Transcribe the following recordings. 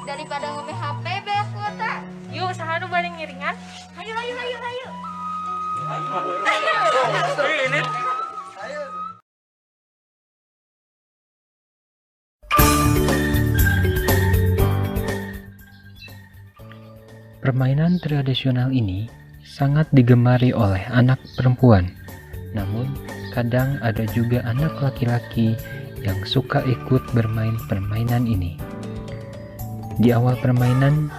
daripada ngomeh HP beak kuota. Yuk, saha nu balik ngiringan? Hayu. Ini permainan tradisional ini sangat digemari oleh anak perempuan. Namun, kadang ada juga anak laki-laki yang suka ikut bermain permainan ini. Di awal permainan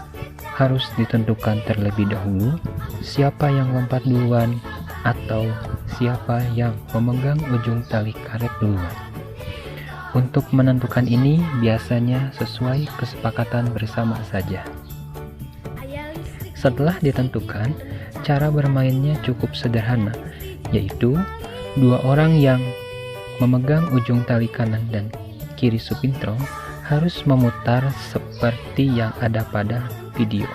harus ditentukan terlebih dahulu siapa yang lompat duluan atau siapa yang memegang ujung tali karet duluan. Untuk menentukan ini biasanya sesuai kesepakatan bersama saja. Setelah ditentukan, cara bermainnya cukup sederhana, yaitu dua orang yang memegang ujung tali kanan dan kiri supintrong harus memutar seperti yang ada pada video.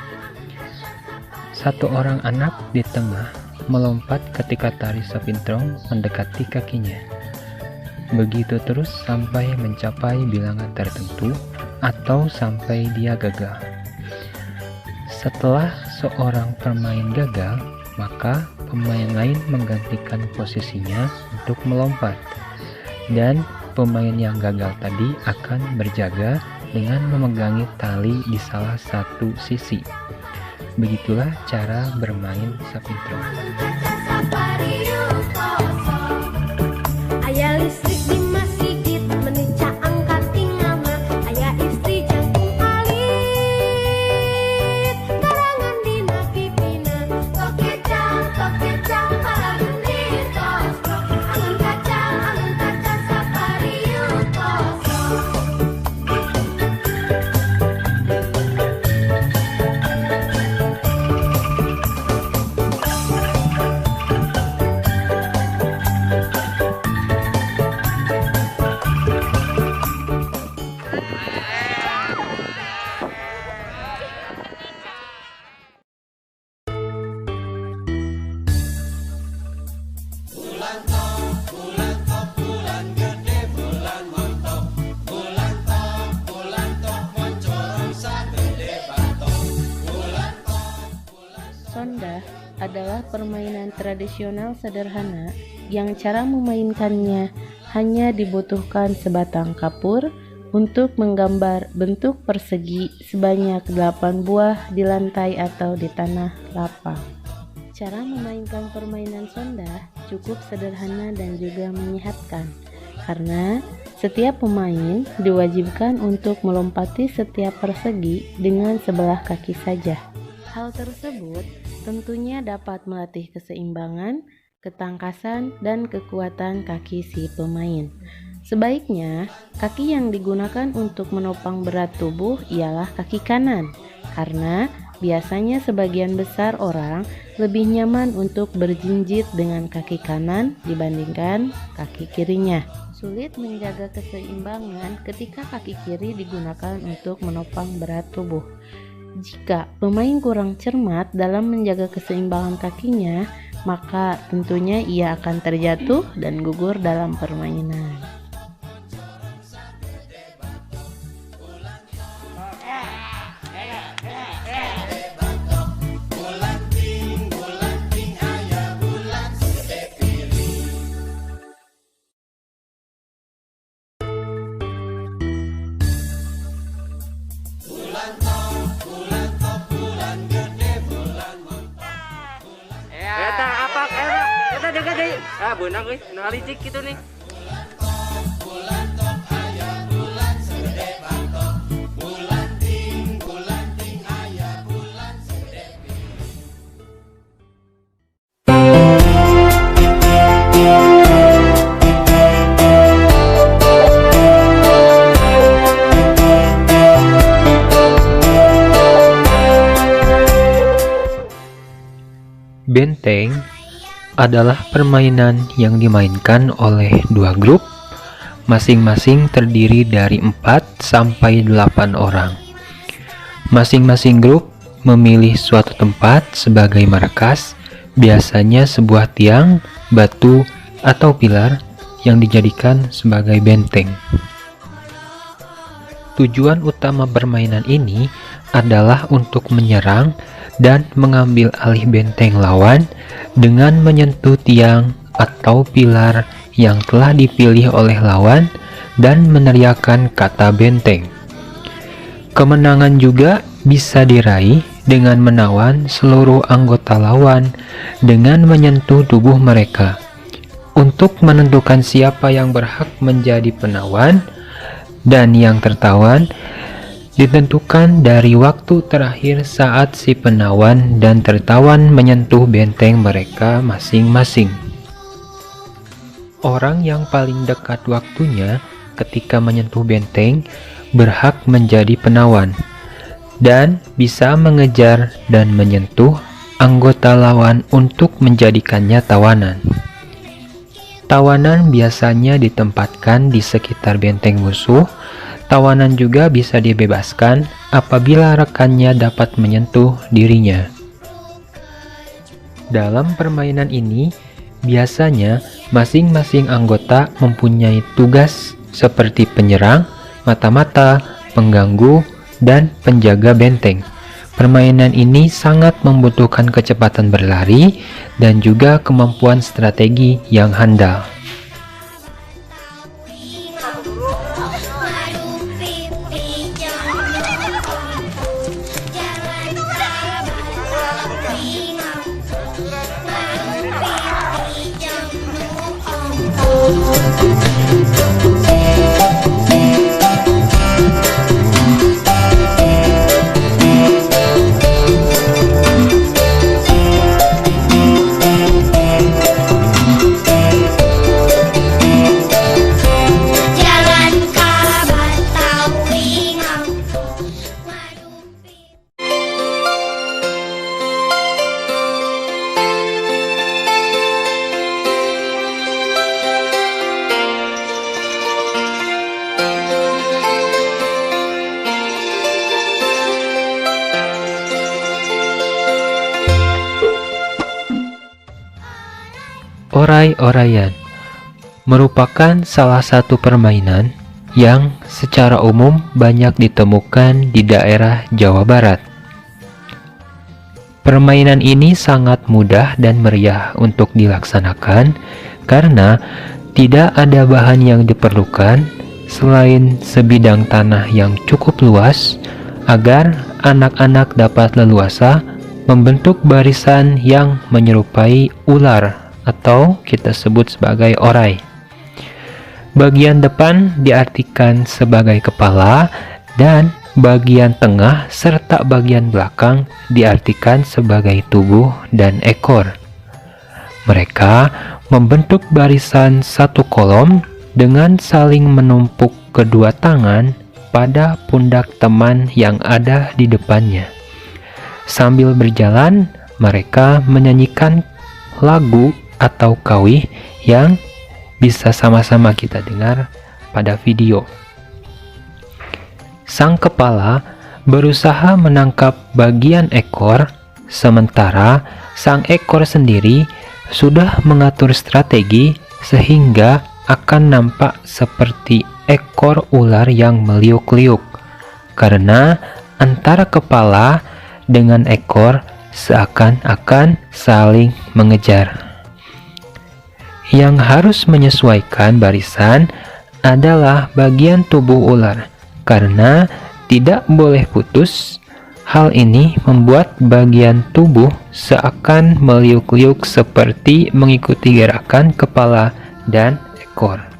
Satu orang anak di tengah melompat ketika tali supintrong mendekati kakinya. Begitu terus sampai mencapai bilangan tertentu atau sampai dia gagal. Setelah seorang pemain gagal, maka pemain lain menggantikan posisinya untuk melompat. Dan pemain yang gagal tadi akan berjaga dengan memegangi tali di salah satu sisi. Begitulah cara bermain supintrong. Aya listrik di masjid menica angkat tingama. Aya istri jangkung alit karangan dina pipina. Tokecang paragunir kosro. Angin kacang sapariu kosro. Sondah adalah permainan tradisional sederhana yang cara memainkannya hanya dibutuhkan sebatang kapur untuk menggambar bentuk persegi sebanyak 8 buah di lantai atau di tanah lapang. Cara memainkan permainan sondah cukup sederhana dan juga menyehatkan, karena setiap pemain diwajibkan untuk melompati setiap persegi dengan sebelah kaki saja. Hal tersebut tentunya dapat melatih keseimbangan, ketangkasan, dan kekuatan kaki si pemain. Sebaiknya, kaki yang digunakan untuk menopang berat tubuh ialah kaki kanan, karena biasanya sebagian besar orang lebih nyaman untuk berjinjit dengan kaki kanan dibandingkan kaki kirinya. Sulit menjaga keseimbangan ketika kaki kiri digunakan untuk menopang berat tubuh. Jika pemain kurang cermat dalam menjaga keseimbangan kakinya, maka tentunya ia akan terjatuh dan gugur dalam permainan. eta apa eta jaga deui. Ah beunang euy, nu halicik kitu nih. Benteng adalah permainan yang dimainkan oleh dua grup, masing-masing terdiri dari 4 sampai 8 orang. Masing-masing grup memilih suatu tempat sebagai markas, biasanya sebuah tiang, batu, atau pilar yang dijadikan sebagai benteng. tujuan utama permainan ini adalah untuk menyerang dan mengambil alih benteng lawan dengan menyentuh tiang atau pilar yang telah dipilih oleh lawan dan meneriakkan kata benteng. Kemenangan juga bisa diraih dengan menawan seluruh anggota lawan dengan menyentuh tubuh mereka. Untuk menentukan siapa yang berhak menjadi penawan dan yang tertawan ditentukan dari waktu terakhir saat si penawan dan tertawan menyentuh benteng mereka masing-masing. Orang yang paling dekat waktunya ketika menyentuh benteng berhak menjadi penawan dan bisa mengejar dan menyentuh anggota lawan untuk menjadikannya tawanan. Tawanan biasanya ditempatkan di sekitar benteng musuh. Tawanan juga bisa dibebaskan apabila rekannya dapat menyentuh dirinya. Dalam permainan ini, biasanya masing-masing anggota mempunyai tugas seperti penyerang, mata-mata, pengganggu, dan penjaga benteng. Permainan ini sangat membutuhkan kecepatan berlari dan juga kemampuan strategi yang handal. Orai-oraian merupakan salah satu permainan yang secara umum banyak ditemukan di daerah Jawa Barat. Permainan ini sangat mudah dan meriah untuk dilaksanakan karena tidak ada bahan yang diperlukan selain sebidang tanah yang cukup luas agar anak-anak dapat leluasa membentuk barisan yang menyerupai ular atau kita sebut sebagai orai. Bagian depan diartikan sebagai kepala dan bagian tengah serta bagian belakang diartikan sebagai tubuh dan ekor. Mereka membentuk barisan satu kolom dengan saling menumpuk kedua tangan pada pundak teman yang ada di depannya. Sambil berjalan, mereka menyanyikan lagu atau kawih yang bisa sama-sama kita dengar pada video. Sang kepala berusaha menangkap bagian ekor, sementara sang ekor sendiri sudah mengatur strategi sehingga akan nampak seperti ekor ular yang meliuk-liuk, karena antara kepala dengan ekor seakan-akan saling mengejar. Yang harus menyesuaikan barisan adalah bagian tubuh ular, karena tidak boleh putus. Hal ini membuat bagian tubuh seakan meliuk-liuk seperti mengikuti gerakan kepala dan ekor.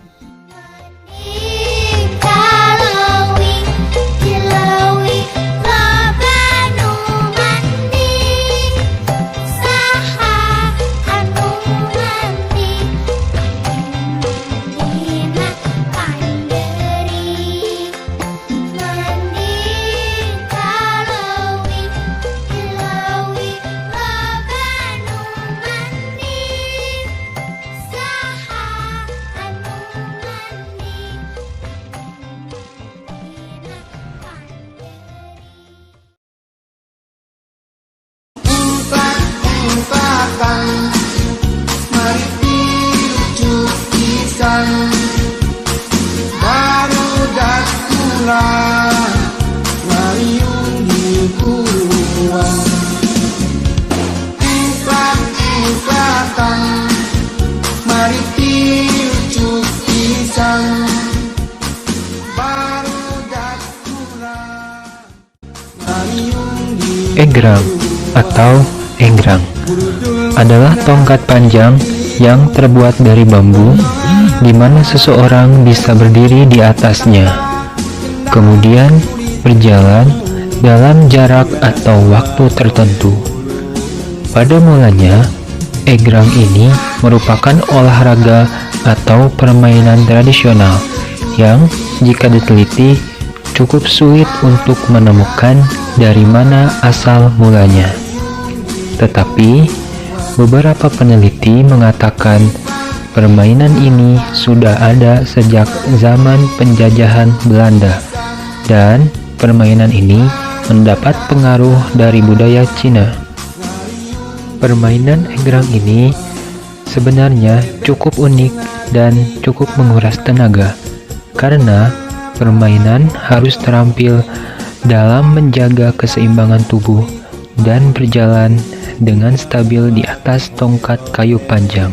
Egrang atau enggrang adalah tongkat panjang yang terbuat dari bambu, di mana seseorang bisa berdiri di atasnya, kemudian berjalan dalam jarak atau waktu tertentu. Pada mulanya, egrang ini merupakan olahraga atau permainan tradisional yang jika diteliti cukup sulit untuk menemukan dari mana asal mulanya. Tetapi, beberapa peneliti mengatakan permainan ini sudah ada sejak zaman penjajahan Belanda, dan permainan ini mendapat pengaruh dari budaya Cina. Permainan egrang ini sebenarnya cukup unik dan cukup menguras tenaga, karena permainan harus terampil dalam menjaga keseimbangan tubuh dan berjalan dengan stabil di atas tongkat kayu panjang.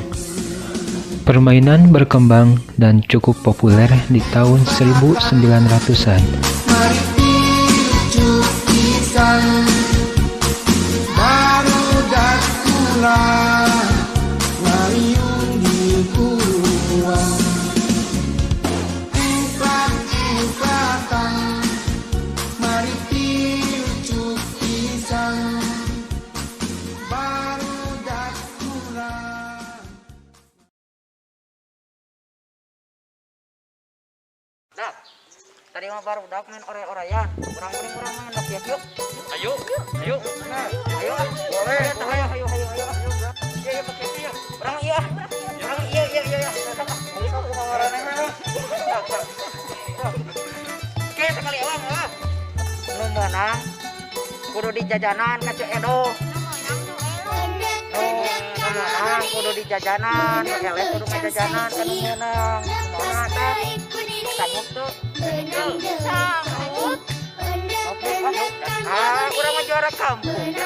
Permainan berkembang dan cukup populer di tahun 1900-an. Dak, tadi mah baru dak main ore-orean. Kurang main dak ya, yuk. Ayo. Ayo. Boleh. Ayo. Iya, pakai itu ya. Kurang iya. Oke, sekali awang lah. Nu meunang kudu di jajanan ka Ceu Edo. Nu meunang kudu di jajanan, nu eleh kudu ngajajanan ka nu meunang. Kumaha tah? Sanggup tuh. Oke, kurang mah juara kampung. Gitu.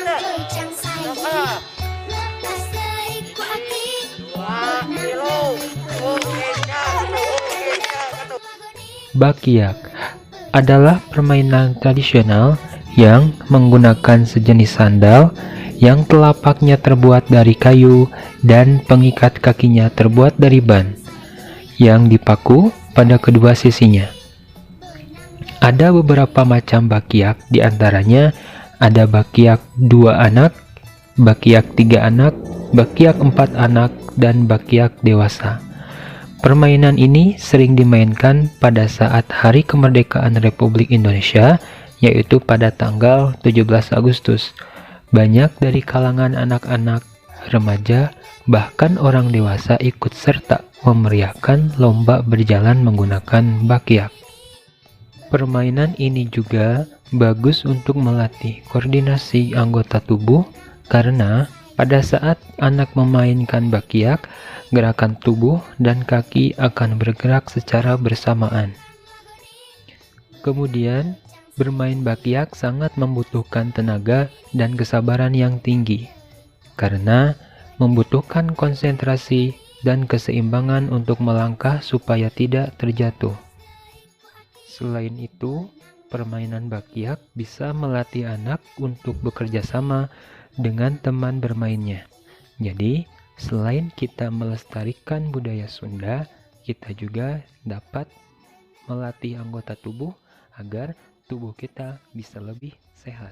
Bakyak adalah permainan tradisional yang menggunakan sejenis sandal yang telapaknya terbuat dari kayu dan pengikat kakinya terbuat dari ban yang dipaku pada kedua sisinya. Ada beberapa macam bakyak, diantaranya ada bakyak 2 anak, bakyak 3 anak, bakyak 4 anak, dan bakyak dewasa. Permainan ini sering dimainkan pada saat Hari Kemerdekaan Republik Indonesia, yaitu pada tanggal 17 Agustus. Banyak dari kalangan anak-anak, remaja, bahkan orang dewasa ikut serta memeriahkan lomba berjalan menggunakan bakyak. Permainan ini juga bagus untuk melatih koordinasi anggota tubuh, karena pada saat anak memainkan bakyak, gerakan tubuh dan kaki akan bergerak secara bersamaan. Kemudian, bermain bakyak sangat membutuhkan tenaga dan kesabaran yang tinggi, karena membutuhkan konsentrasi dan keseimbangan untuk melangkah supaya tidak terjatuh. Selain itu, permainan bakyak bisa melatih anak untuk bekerja sama dengan teman bermainnya. Jadi, selain kita melestarikan budaya Sunda, kita juga dapat melatih anggota tubuh agar tubuh kita bisa lebih sehat.